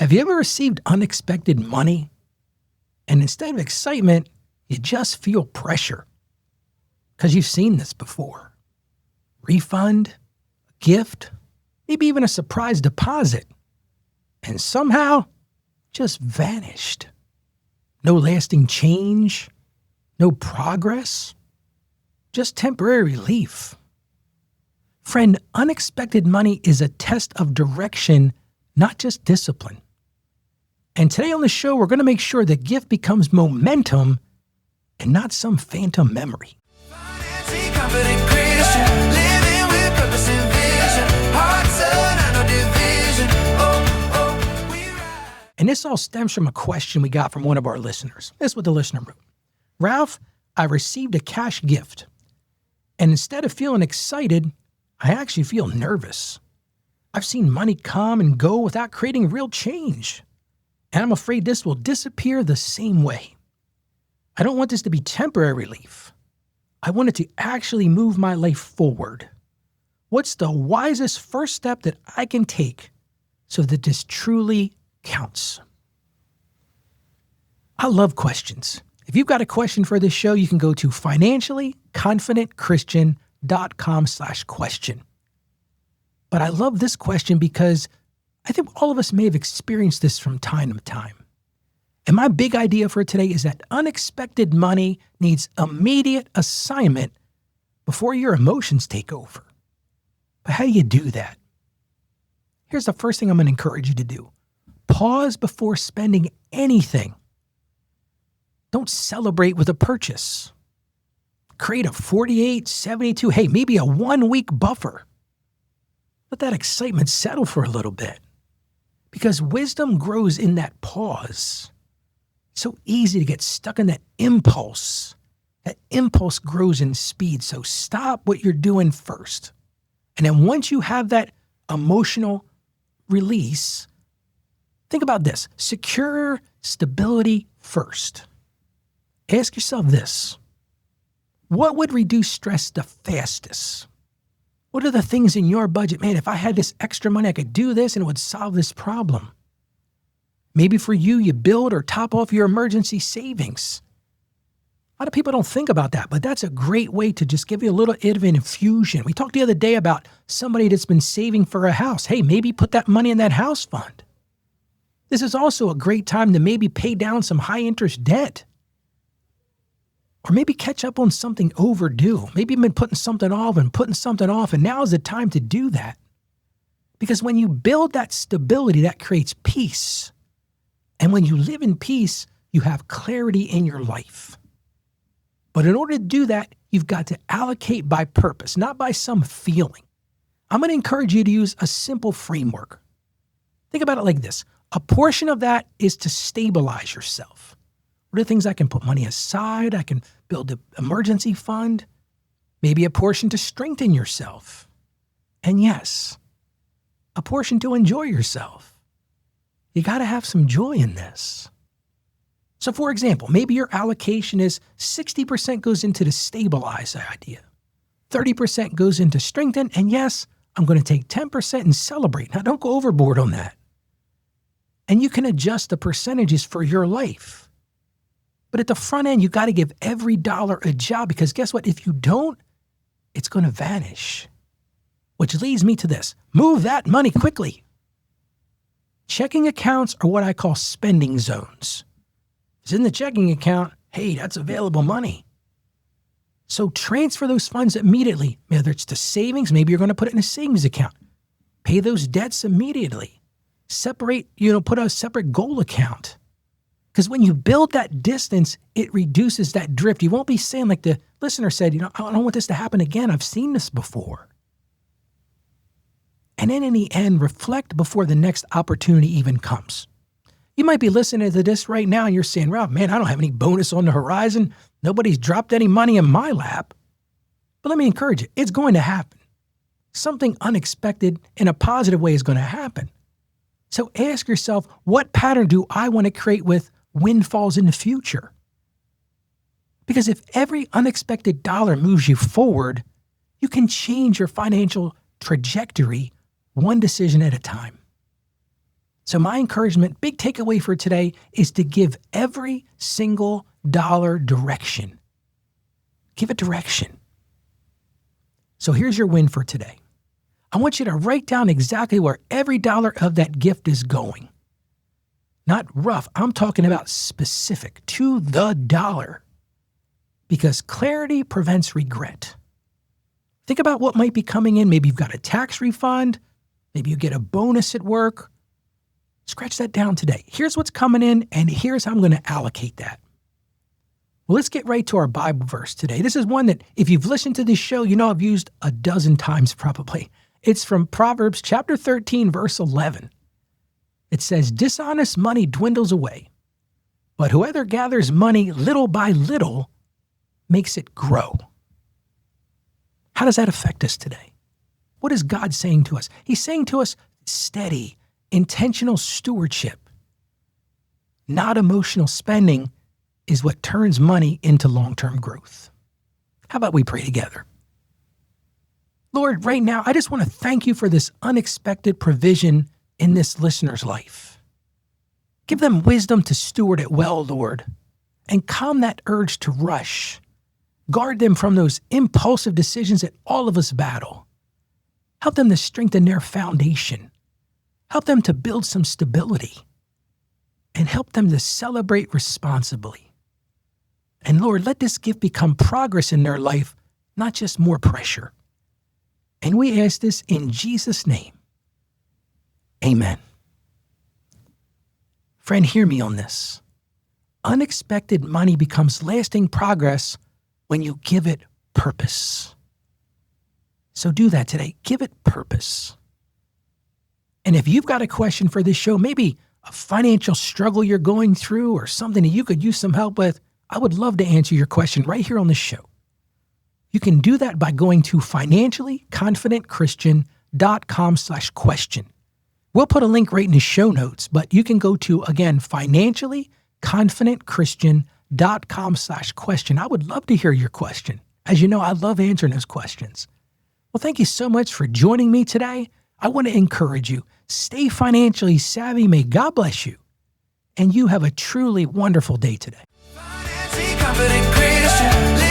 Have you ever received unexpected money and instead of excitement, you just feel pressure? Because you've seen this before. Refund, a gift, maybe even a surprise deposit, and somehow just vanished. No lasting change, no progress, just temporary relief. Friend, unexpected money is a test of direction, not just discipline. And today on the show, we're going to make sure the gift becomes momentum and not some phantom memory. And this all stems from a question we got from one of our listeners. This is what the listener wrote. Ralph, I received a cash gift, and instead of feeling excited, I actually feel nervous. I've seen money come and go without creating real change, and I'm afraid this will disappear the same way. I don't want this to be temporary relief. I want it to actually move my life forward. What's the wisest first step that I can take so that this truly counts? I love questions. If you've got a question for this show, you can go to financiallyconfidentchristian.com/question. But I love this question because I think all of us may have experienced this from time to time. And my big idea for today is that unexpected money needs immediate assignment before your emotions take over. But how do you do that? Here's the first thing I'm going to encourage you to do. Pause before spending anything. Don't celebrate with a purchase. Create a 48, 72, maybe a 1 week buffer. Let that excitement settle for a little bit. Because wisdom grows in that pause. It's so easy to get stuck in that impulse. That impulse grows in speed. So stop what you're doing first. And then once you have that emotional release, think about this. Secure stability first. Ask yourself this. What would reduce stress the fastest? What are the things in your budget? Man, if I had this extra money, I could do this and it would solve this problem. Maybe for you, you build or top off your emergency savings. A lot of people don't think about that, but that's a great way to just give you a little bit of an infusion. We talked the other day about somebody that's been saving for a house. Hey, maybe put that money in that house fund. This is also a great time to maybe pay down some high interest debt. Or maybe catch up on something overdue. Maybe you've been putting something off, and now is the time to do that. Because when you build that stability, that creates peace. And when you live in peace, you have clarity in your life. But in order to do that, you've got to allocate by purpose, not by some feeling. I'm going to encourage you to use a simple framework. Think about it like this. A portion of that is to stabilize yourself. What are the things I can put money aside? I can build an emergency fund. Maybe a portion to strengthen yourself. And yes, a portion to enjoy yourself. You got to have some joy in this. So for example, maybe your allocation is 60% goes into the stabilize idea. 30% goes into strengthen. And yes, I'm going to take 10% and celebrate. Now don't go overboard on that. And you can adjust the percentages for your life. But at the front end, you got to give every dollar a job because guess what? If you don't, it's going to vanish. Which leads me to this. Move that money quickly. Checking accounts are what I call spending zones. If it's in the checking account, hey, that's available money. So transfer those funds immediately. Whether it's to savings, maybe you're going to put it in a savings account. Pay those debts immediately. Put a separate goal account. Because when you build that distance, it reduces that drift. You won't be saying like the listener said, I don't want this to happen again. I've seen this before. And then in the end, reflect before the next opportunity even comes. You might be listening to this right now and you're saying, Ralph, man, I don't have any bonus on the horizon. Nobody's dropped any money in my lap. But let me encourage you, it's going to happen. Something unexpected in a positive way is going to happen. So ask yourself, what pattern do I want to create with windfalls in the future? Because if every unexpected dollar moves you forward, you can change your financial trajectory one decision at a time. So my encouragement, big takeaway for today, is to give every single dollar direction. Give it direction. So here's your win for today. I want you to write down exactly where every dollar of that gift is going. Not rough, I'm talking about specific, to the dollar. Because clarity prevents regret. Think about what might be coming in. Maybe you've got a tax refund. Maybe you get a bonus at work. Scratch that down today. Here's what's coming in, and here's how I'm going to allocate that. Well, let's get right to our Bible verse today. This is one that, if you've listened to this show, you know I've used a dozen times probably. It's from Proverbs chapter 13, verse 11. It says, "Dishonest money dwindles away, but whoever gathers money little by little makes it grow." How does that affect us today? What is God saying to us? He's saying to us, steady, intentional stewardship, not emotional spending, is what turns money into long-term growth. How about we pray together? Lord, right now, I just want to thank you for this unexpected provision in this listener's life. Give them wisdom to steward it well, Lord, and calm that urge to rush. Guard them from those impulsive decisions that all of us battle. Help them to strengthen their foundation. Help them to build some stability. And help them to celebrate responsibly. And Lord, let this gift become progress in their life, not just more pressure. And we ask this in Jesus' name. Amen. Friend, hear me on this. Unexpected money becomes lasting progress when you give it purpose. So do that today. Give it purpose. And if you've got a question for this show, maybe a financial struggle you're going through or something that you could use some help with, I would love to answer your question right here on the show. You can do that by going to financiallyconfidentchristian.com/question. We'll put a link right in the show notes, but you can go to, again, financiallyconfidentchristian.com/question. I would love to hear your question. As you know, I love answering those questions. Well, thank you so much for joining me today. I want to encourage you, stay financially savvy. May God bless you. And you have a truly wonderful day today. Financially confident Christian.